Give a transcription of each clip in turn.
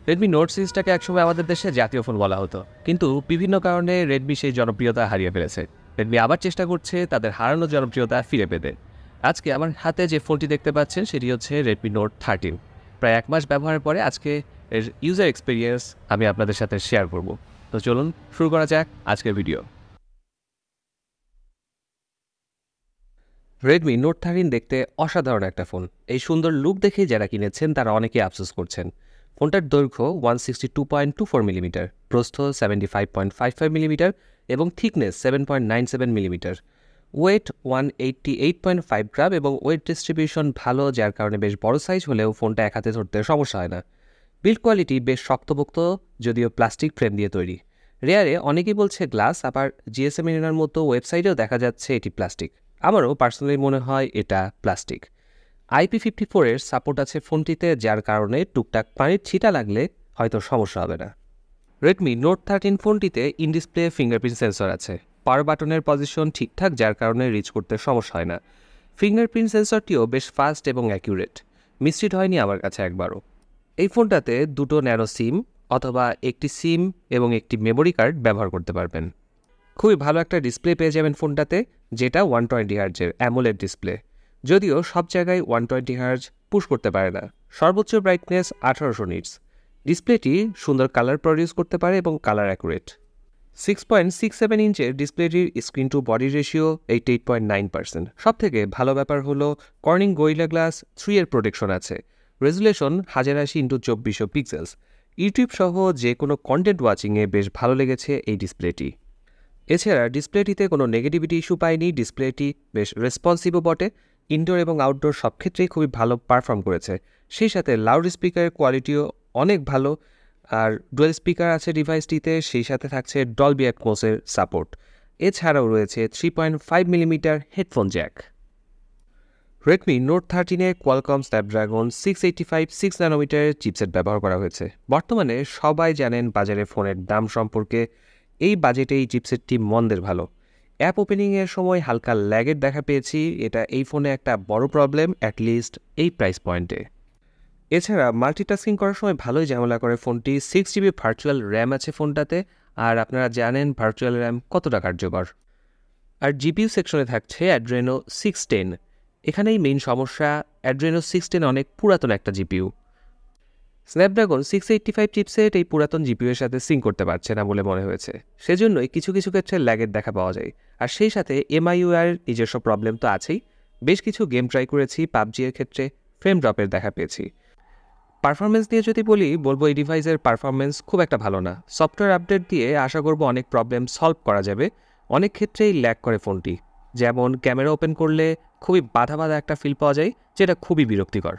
Redmi note সিরিজটাকে একসময় আমাদের দেশে জাতীয় ফোন বলা হতো, কিন্তু বিভিন্ন কারণে রেডমি সেই জনপ্রিয়তা হারিয়ে ফেলেছে। রেডমি আবার চেষ্টা করছে তাদের হারানো জনপ্রিয়তা ফিরে পেতে। আজকে আমার হাতে যে ফোনটি দেখতে পাচ্ছেন সেটি হচ্ছে রেডমি নোট 13। প্রায় 1 মাস ব্যবহারের পরে আজকে এর ইউজার এক্সপিরিয়েন্স আমি আপনাদের সাথে শেয়ার করব। তো চলুন শুরু করা যাক আজকের ভিডিও। রেডমি নোট 13 দেখতে অসাধারণ একটা ফোন। এই সুন্দর লুক দেখে যারা কিনেছেন তারা অনেকেই আফসোস করছেন। ফোনটার দৈর্ঘ্য 162.24 মিলিমিটার, প্রস্থ 75.55 মিলিমিটার এবং থিকনেস 7.97 মিলিমিটার। ওয়েট 188.5 গ্রাম এবং ওয়েট ডিস্ট্রিবিউশন ভালো, যার কারণে বেশ বড় সাইজ হলেও ফোনটা এক হাতে ধরতে সমস্যা হয় না। বিল্ড কোয়ালিটি বেশ শক্তপোক্ত, যদিও প্লাস্টিক ফ্রেম দিয়ে তৈরি। রেয়ারে অনেকেই বলছে গ্লাস, আবার জিএসএম এর মতো ওয়েবসাইটেও দেখা যাচ্ছে এটি প্লাস্টিক। আমারও পার্সোনালি মনে হয় এটা প্লাস্টিক। IP54 এর সাপোর্ট আছে ফোনটিতে, যার কারণে টুকটাক পানির ছিটা লাগলে হয়তো সমস্যা হবে না। রেডমি নোট 13 ফোনটিতে ইন ডিসপ্লে ফিঙ্গারপ্রিন্ট সেন্সর আছে। পাওয়ার বাটনের পজিশন ঠিকঠাক, যার কারণে রিচ করতে সমস্যা হয় না। ফিঙ্গারপ্রিন্ট সেন্সরটিও বেশ ফাস্ট এবং অ্যাকিউরেট, মিসরিড হয়নি আমার কাছে একবারও। এই ফোনটাতে দুটো ন্যানো সিম অথবা একটি সিম এবং একটি মেমোরি কার্ড ব্যবহার করতে পারবেন। খুবই ভালো একটা ডিসপ্লে পেয়ে যাবেন ফোনটাতে, যেটা 120 হার্জের অ্যামোলেড ডিসপ্লে। যদিও সব জায়গায় 120 হার্জ পুশ করতে পারে না। সর্বোচ্চ ব্রাইটনেস 1800 নিটস। ডিসপ্লেটি সুন্দর কালার প্রডিউস করতে পারে এবং কালার অ্যাকুরেট। 6.67 ইঞ্চের ডিসপ্লেটির স্ক্রিন টু বডি রেশিও 88.9%। সব থেকে ভালো ব্যাপার হলো কর্নিং গরিলা গ্লাস 3 এর প্রোটেকশন আছে। Resolution 1080x2400 pixels. ইউটিউব সহ যে কোনো কন্টেন্ট ওয়াচিংয়ে বেশ ভালো লেগেছে এই ডিসপ্লেটি। এছাড়া ডিসপ্লেটিতে কোনো নেগেটিভিটি ইস্যু পাইনি। ডিসপ্লেটি বেশ রেসপন্সিভও বটে। ইনডোর এবং আউটডোর সব ক্ষেত্রেই খুবই ভালো পারফর্ম করেছে। সেই সাথে লাউড স্পিকারের কোয়ালিটিও অনেক ভালো। আর ডুয়েল স্পিকার আছে ডিভাইসটিতে, সেই সাথে থাকছে ডলবি অ্যাটমসের সাপোর্ট। এছাড়াও রয়েছে 3.5 millimetre headphone jack. Redmi Note 13-এ কোয়ালকম স্ন্যাপড্রাগন 685 6 ন্যানোমিটারের চিপসেট ব্যবহার করা হয়েছে। বর্তমানে সবাই জানেন বাজারে ফোনের দাম সম্পর্কে। এই বাজেটে এই চিপসেটটি মন্দের ভালো। অ্যাপ ওপেনিংয়ের সময় হালকা ল্যাগের দেখা পেয়েছি, এটা এই ফোনে একটা বড় প্রবলেম, অ্যাটলিস্ট এই প্রাইস পয়েন্টে। এছাড়া মাল্টিটাস্কিং করার সময় ভালোই ঝামেলা করে ফোনটি। 6GB ভার্চুয়াল র্যাম আছে ফোনটাতে, আর আপনারা জানেন ভার্চুয়াল র্যাম কতটা কার্যকর। আর জিপিইউ সেকশনে থাকছে অ্যাড্রেনো 610। এখানেই মেইন সমস্যা, অ্যাড্রেনো 610 অনেক পুরাতন একটা জিপিইউ। স্ন্যাপড্রাগন 685 চিপসেট এই পুরাতন জিপিইউ-এর সাথে সিঙ্ক করতে পারছে না বলে মনে হয়েছে। সেজন্যই কিছু কিছু ক্ষেত্রে ল্যাগের দেখা পাওয়া যায়। আর সেই সাথে MIUI-এর নিজস্ব প্রবলেম তো আছেই। বেশ কিছু গেম ট্রাই করেছি, পাবজি-এর ক্ষেত্রে ফ্রেম ড্রপের দেখা পেয়েছি। পারফরমেন্স নিয়ে যদি বলবো এই ডিভাইসের পারফরমেন্স খুব একটা ভালো না। সফটওয়্যার আপডেট দিয়ে আশা করব অনেক প্রবলেম সলভ করা যাবে। অনেক ক্ষেত্রেই ল্যাগ করে ফোনটি, যেমন ক্যামেরা ওপেন করলে খুবই বাধা বাধা একটা ফিল পাওয়া যায়, যেটা খুবই বিরক্তিকর।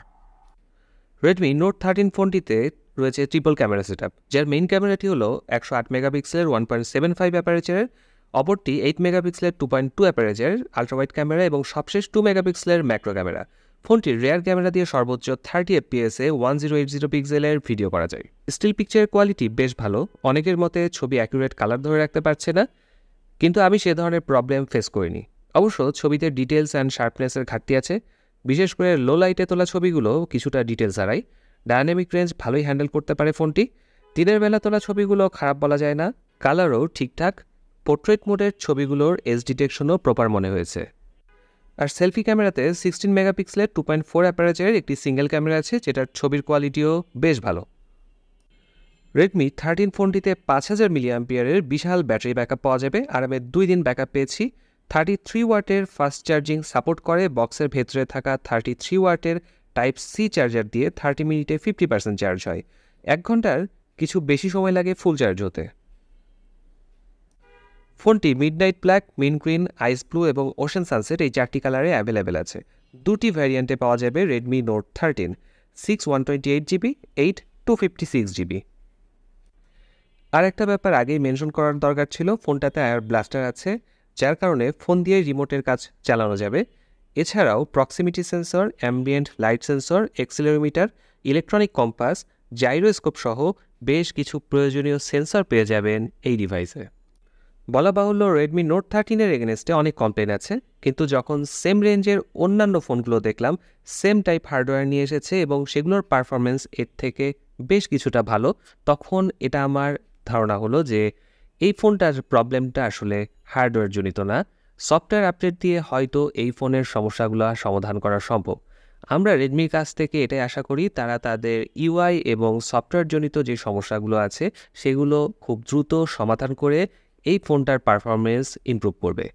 রেডমি নোট 13 ফোনটিতে রয়েছে ট্রিপল ক্যামেরা সেটআপ, যার মেইন ক্যামেরাটি হলো 108 মেগাপিক্সেলের 1.75 অ্যাপারেচারের, অপরটি 8 মেগাপিক্সেলের 2.2 অ্যাপারেচারের আলট্রাওয়াইড ক্যামেরা এবং সবশেষ 2 মেগাপিক্সেলের ম্যাক্রো ক্যামেরা। ফোনটির রেয়ার ক্যামেরা দিয়ে সর্বোচ্চ 30 FPS-এ 1080 পিক্সেলের ভিডিও করা যায়। স্টিল পিকচারের কোয়ালিটি বেশ ভালো। অনেকের মতে ছবি অ্যাকুরেট কালার ধরে রাখতে পারছে না, কিন্তু আমি সে ধরনের প্রবলেম ফেস করিনি। অবশ্য ছবিতে ডিটেলস অ্যান্ড শার্পনেসের ঘাটতি আছে, বিশেষ করে লো লাইটে তোলা ছবিগুলো কিছুটা ডিটেলস হারায়। ডায়নামিক রেঞ্জ ভালোই হ্যান্ডেল করতে পারে ফোনটি। দিনের বেলা তোলা ছবিগুলো খারাপ বলা যায় না, কালারও ঠিকঠাক। পোর্ট্রেট মোডের ছবিগুলোর এজ ডিটেকশনও প্রপার মনে হয়েছে। আর সেলফি ক্যামেরাতে 16 মেগাপিক্সেলের 2.4 অ্যাপারেচারের একটি সিঙ্গেল ক্যামেরা আছে, যেটার ছবির কোয়ালিটিও বেশ ভালো। রেডমি 13 ফোনটিতে 5000 মিলিঅ্যাম্পিয়ারের বিশাল ব্যাটারি ব্যাকআপ পাওয়া যাবে। আর আমি 2 দিন ব্যাকআপ পেয়েছি। 33 ওয়াটের ফাস্ট চার্জিং সাপোর্ট করে। বক্সের ভেতরে থাকা 33 ওয়াটের টাইপ সি চার্জার দিয়ে 30 মিনিটে 50% চার্জ হয়। 1 ঘন্টার কিছু বেশি সময় লাগে ফুল চার্জ হতে। ফোনটি মিডনাইট ব্ল্যাক, মিন্ট গ্রিন, আইস ব্লু এবং ওশেন সানসেট এই 4টি কালারে অ্যাভেলেবেল আছে। 2টি ভ্যারিয়েন্টে পাওয়া যাবে রেডমি নোট 13, 6 128GB, 8 256GB। আর একটা ব্যাপার আগেই মেনশন করার দরকার ছিল, ফোনটাতে আয়ার ব্লাস্টার আছে, যার কারণে ফোন দিয়ে রিমোটের কাজ চালানো যাবে। এছাড়াও proximity sensor, ambient light sensor, accelerometer, electronic compass, gyroscope সহ বেশ কিছু প্রয়োজনীয় সেন্সর পেয়ে যাবেন এই ডিভাইসে। বলা বাহুল্য রেডমি নোট 13-এর এগেনস্টে অনেক কমপ্লেন আছে, কিন্তু যখন সেম রেঞ্জের অন্যান্য ফোনগুলো দেখলাম সেম টাইপ হার্ডওয়্যার নিয়ে এসেছে এবং সেগুলোর পারফরমেন্স এর থেকে বেশ কিছুটা ভালো, তখন এটা আমার ধারণা হলো যে এই ফোনটার প্রবলেমটা আসলে হার্ডওয়্যার জনিত না, সফটওয়্যার আপডেট দিয়ে হয়তো এই ফোনের সমস্যাগুলো সমাধান করা সম্ভব। আমরা রেডমির কাছ থেকে এটাই আশা করি তারা তাদের ইউআই এবং সফটওয়্যার জনিত যে সমস্যাগুলো আছে সেগুলো খুব দ্রুত সমাধান করে এই ফোনটার পারফরমেন্স ইমপ্রুভ করবে।